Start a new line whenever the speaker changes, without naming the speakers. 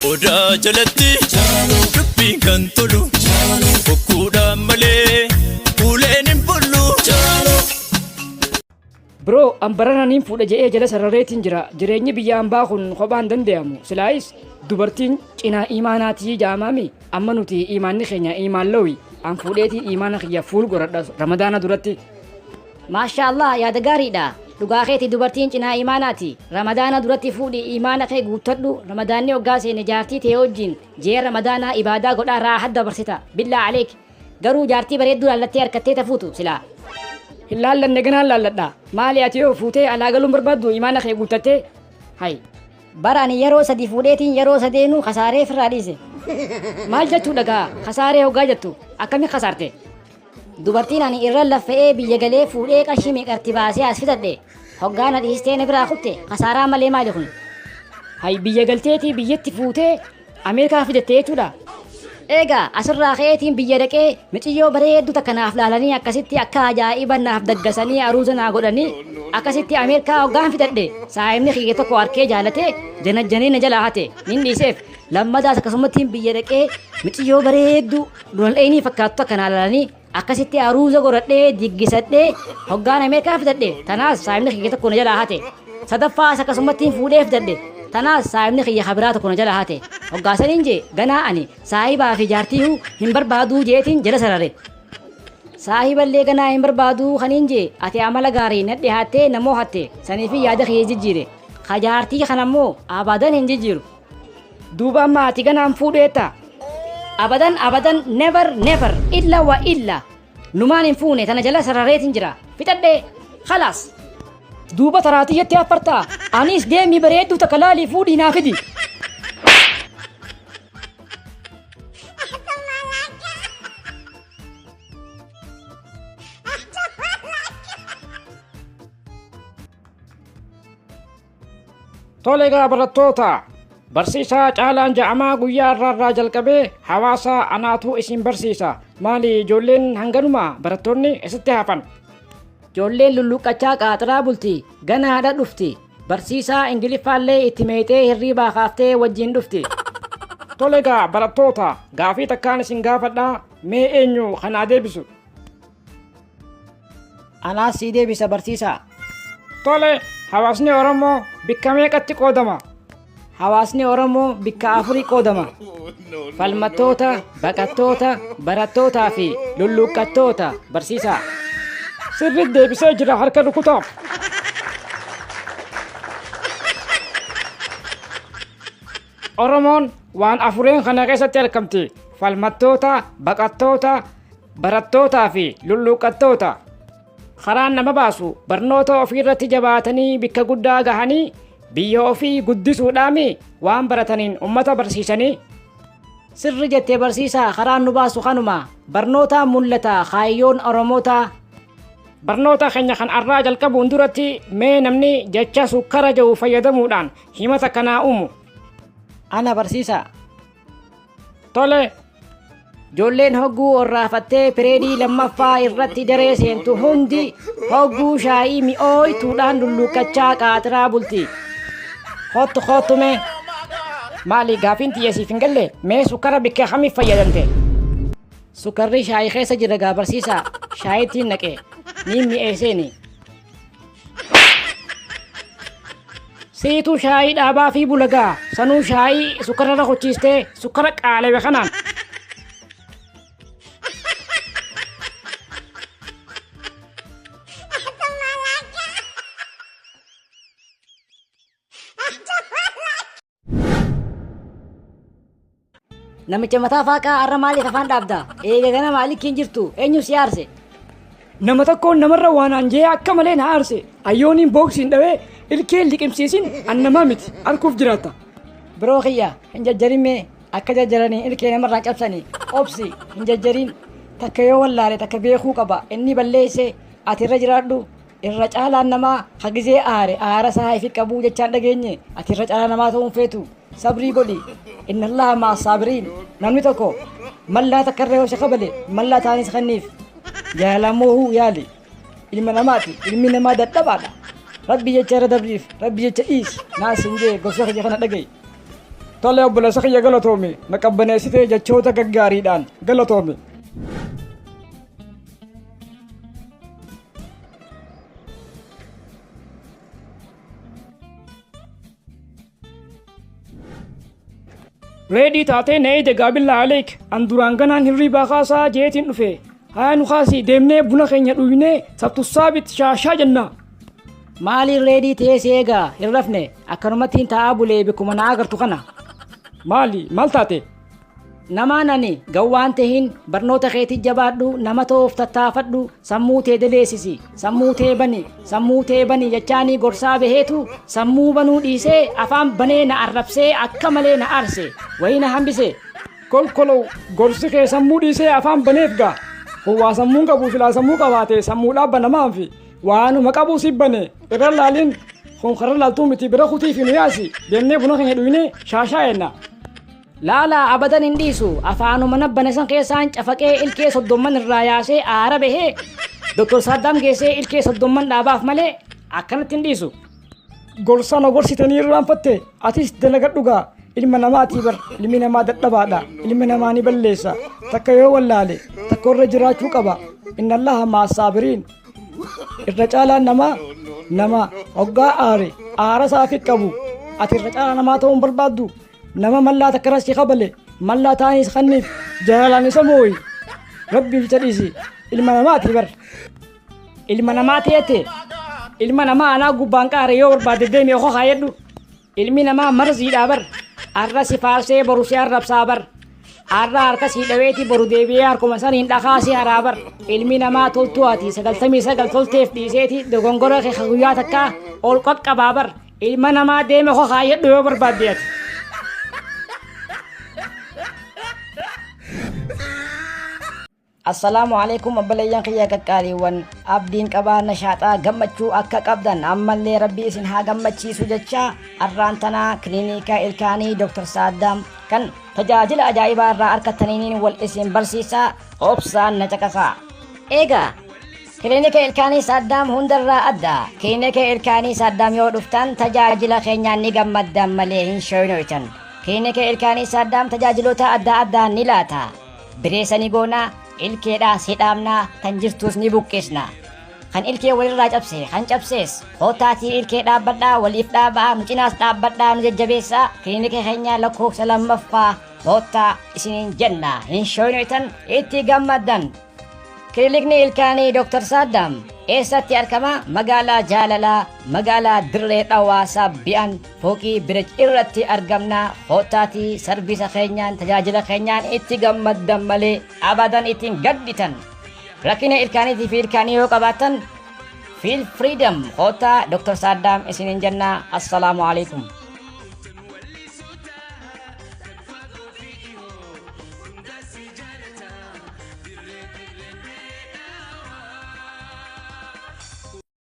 Odaa jalatti dubbiin kan tolu bokkuudhaan malee fuuleen hin bullu.
Bro, ambarananiin fuudha je'ee jala sarareetiin jira. Jireenyi biyya ambaa kun kophaan danda'amu. Silaayis dubartiin cinaa imaanaatii jaamami. Amma nuti imaanni keenya imaan lawi. An fuudheetii imaana kiyya fuul godhadha Ramadaana duratti.
Maashaallah yaada gaariidha. Dhugaa keeti dubartiin cinaa imaanaati. Ramadaana duratti fuudhi imaana kee guuttadhu. Ramadaanni hoggaa seene jaartii ta'e wajjin jee Ramadaana ibaadaa godhaa raahat dabarsita. Billaa aleek. Garuu jaartii bareedduu laallattee harkattee tafuutu silaa.
Hin laallanne ganaan laalladha. Maali ati yoo fuutee alaa galuun barbaaddu imaana kee guuttattee? Hay.
Barani yeroo sadii fuudheetiin yeroo sadeenuu kasaaree firraa dhiise.
Maal jechuudha gaa? Kasaaree hoggaa jettu. Akkami kasaarte?
Dubartiin ani irra laffa'ee biyya galee fuudhee qarshii meeqatti baasee as fitadhe. Hoggaana dhiistee na biraa kutte kasaaraa malee maali kun?
Hay biyya galteetii biyyatti fuutee Ameerikaa fidatte jechuudha.
Eegaa asirraa ka'eetiin biyya dhaqee miciyyoo bareedduu takka naaf laalanii akkasitti akka ajaa'iba naaf daggasanii aruuza naa godhanii akkasitti Ameerikaa hoggaan fidadhe saayimni kiyya tokko harkee jaalatee janajjanee na jalaa hate nin dhiiseef lammadaas akkasumatti biyya dhaqee miciyyoo bareedduu lol'eenii fakkaattu takka naa laalanii akkasitti aruuza godhadhee diggisadhee hoggaan Ameerikaa fidadhe tanaas saayimni kiyya tokko na jalaa hate sadaffaas akkasumatti fuudhee fidadhe tanaas saayimni kiyya kabiraa tokko na jalaa hate hoggaasaniin jee ganaa ani saayibaa fi jaartii hin barbaaduu jeetiin jala sarare. Saahiballee ganaa hin barbaaduu kaniin jee ati amala gaarii na dhihaattee namoo hatte saniifi yaada kiyya jijjiire kajaartii kanammoo abadan hin jijjiiru.
Duuba amma ati ganaan fuudheetta.
Abadan never illa wa illa numaan hin fuune tana jala sarareetiin jira fixadhee khalaas.
Duuba taraatiyyatti affartaa anis deemii bareedduu takka laalii fuudhii naa fidi. Tole egaa barattoota barsiisaa Caalaan Ja'amaa guyyaa irraa jalqabee hawaasa anaatu isin barsiisa. Maali ijoolleen hanganuma barattoonni isitti hafan?
Ijoolleen lulluqqachaa qaaxiraa bulti ganaadha dhufti barsiisaa ingiliffaallee itti meexee hirriibaa kaaftee wajjin dhufti.
Tole egaa barattoota gaafii takkaan isin gaafadhaa mee eenyu kanaa deebisu?
Anaas sii deebisa barsiisaa.
Tole hawaasni Oromoo bikka meeqatti qoodama?
Hawaasni Oromoo bikka afurii qoodama. Falmattoota, baqattoota, barattootaa fi lulluqqattoota barsiisaa.
Sirriitti deebisee jira harka rukutaa. Oromoon waan afureen kana keessatti argamti. Falmattoota, baqattoota, barattootaa fi lulluqqattoota. Karaan nama baasu barnoota ofii irratti jabaatanii bikka guddaa gahanii biyya ofii guddisuudhaami waan barataniin ummata barsiisanii.
Sirri jettee barsiisaa karaan nu baasu kanuma barnootaan mul'ata kaayyoon Oromootaa.
Barnoota keenya kan arraa jalqabuun duratti mee namni jecha sukkara jedhu fayyadamuudhaan himata kanaa uumu.
Ana barsiisaa.
Tole.
Ijoolleen hogguu orraafattee pireedii lammaffaa irratti daree seentu hundi hogguu shaayii mi'ooytuudhaan lulluqqachaa qaaxiraa bulti.
Hottu mee. Maali gaafiin xiyyeessiif hin galle mee sukkara bikka kamiif fayyadamte?
Sukkarri shaayii keessa jira gaa barsiisaa shaayittiin naqee niin mi'eesseeni.
Siituu shaayii dhaabaa fi bulagaa sanuu shaayii sukkara irra hochiistee sukkara qaalawe kanaan.
Namicha mataa faaqaa har'a maaliif afaan dhaabda? Eega gana maaliif hin jirtu? Eenyu si aarse?
Nama tokkoon namarra waan anjee akka malee na aarse. Ayyooniin booksiin dhawee ilkeen liqimsiisin annamaa miti arguuf jiraata.
Biroo kiyya hin jajjarimee akka jajjaranii ilkee namarraa cabsanii obsi hin jajjariin takka yoo wallaale takka beekuu qaba inni balleesse ati irra jiraadhu irra caalaan namaa hagizee aara saa ifi qabuu jechaan dhageenye ati irra caalaa namaa ta'uun feetu. Sabrii godhi inna allaha maa saabiriin namni tokko mallaa takka irra yoo shaqabale mallaa taanis kanniif jaalamoo yaali ilma namaati ilmi namaa dadhabaadha rabbi jecha irra dabriif rabbi jecha dhiis naas hin jee gosa kiyya kana dhagaye.
Tole obboleessa kiyya galatoomi na qabbaneessitee jechoota gaggaariidhaan galatoomi. reedii taatee na eede gaabillaa aleek an duraan ganaan hirriibaa kaasaa jeetiin dhufe haa nu kaasii deemnee buna keenya dhuynee sabtussaabit shaashaa jennaa.
Maaliin reedii ta'ee si eegaa hin rafne akkanumattiin taa'aa bulee bikkuma na agartu kana.
Maal taate?
Namaan ani gawwaan tahin barnoota keetii jabaadhu nama ta'uuf tattaafadhu sammuu tee daleessisi sammuu tee bani jechaanii gorsaa baheetu sammuu banuu dhiisee afaan banee na arrabsee akka malee na aarse wayii na hambise.
Kolkoloo gorsi kee sammuu dhiisee afaan baneef gaa waa sammuun qabu filaa sammuu qabaate sammuu dhaabba namaan fi waanuma qabuu si bane irra laaliin kun karra laaltuu miti bira kutii fi nu yaasi deemnee buna keenya dhuynee shaashaa enna.
Laala abadan hin dhiisu afaanuma nabbane san keessaan cafaqee ilkee 30 irraa yaasee aara bahee Dr. Saddam geessee ilkee 30 dhaabaaf malee akkanatti hin dhiisu.
Gorsana gorsitanii irraanfatte atis dalagadhu gaa ilma namaatii bar ilmi namaa dadhabaadha ilmi namaa ni balleessa takka yoo wallaale takka irra jiraachuu qaba inna allaha maasaabiriin irra caalaan nama hoggaa aara saafii qabu ati irra caalaa namaa ta'uun barbaaddu. Nama mallaa takka rasii qabale mallaa ta'anis kanniif jaalaan isa mooyi rabbiif jedhisi ilma namaati bar
ilma namaa ta'eete ilma namaa anaa gubbaan qaare yoo barbaade deemee hoo haayedhu ilmi namaa marziidhaa bar arra si faarsee boru si arrabsaa bar arra harka si dhaweeti boru deebi'ee harkuma saniin dhakaa si haraa bar ilmi namaa toltuu ati 99 tolteef dhiiseeti dogongora kee guyyaa takkaa ol qaqqabaa bar ilma namaa deemee hoo haayedhu yoo barbaadde ati. Assalamu alaikum abbalayyan kiyya qaqqaaliiwwan abdiin qabaa nashaaxaa gammachuu akka qabdan ammallee rabbii isin haa gammachiisu jecha arraan tanaa kiliinika ilkaanii Dr. Saddam kan tajaajila ajaa'ibaa irraa argattaniin wal isin barsiisaa obsaan na caqasaa. Eegaa kiliinika ilkaanii Saddam hundarraa adda. Kiliinika ilkaanii Saddam yoo dhuftan tajaajila keenyaan ni gammaddan malee hin shooynoytan. Kiliinika ilkaanii Saddam tajaajiloota adda addaa ni laata. Bireessanii goonaa ilkeedhaa si dhaabnaa kan jirtus ni buqqisna. Kan ilkee walirraa cabse kan cabsees hootaatii ilkee dhaabbadhaa waliif dhaabaa nu cinaas dhaabbadhaa nu jajjabeessaa kiliinika keenya lakkoofsa 2ffaa hoottaa isiniin jenna hin shooynoytan itti gammaddan. Kiliinikni ilkaanii Dr. Saddam eessatti argama? Magaalaa Jaalalaa magaalaa Dirree Dhawaasaa bi'an fooqii birij irratti argamna. Hootaatii sarbiisa keenyaan tajaajila keenyaan itti gammaddan malee abadan ittiin gadditan. Rakkina ilkaaniitii fi ilkaanii yoo qabaattan feel freedom hootaa Dr. Saddam isiniin jenna. Assalaamu alaikum.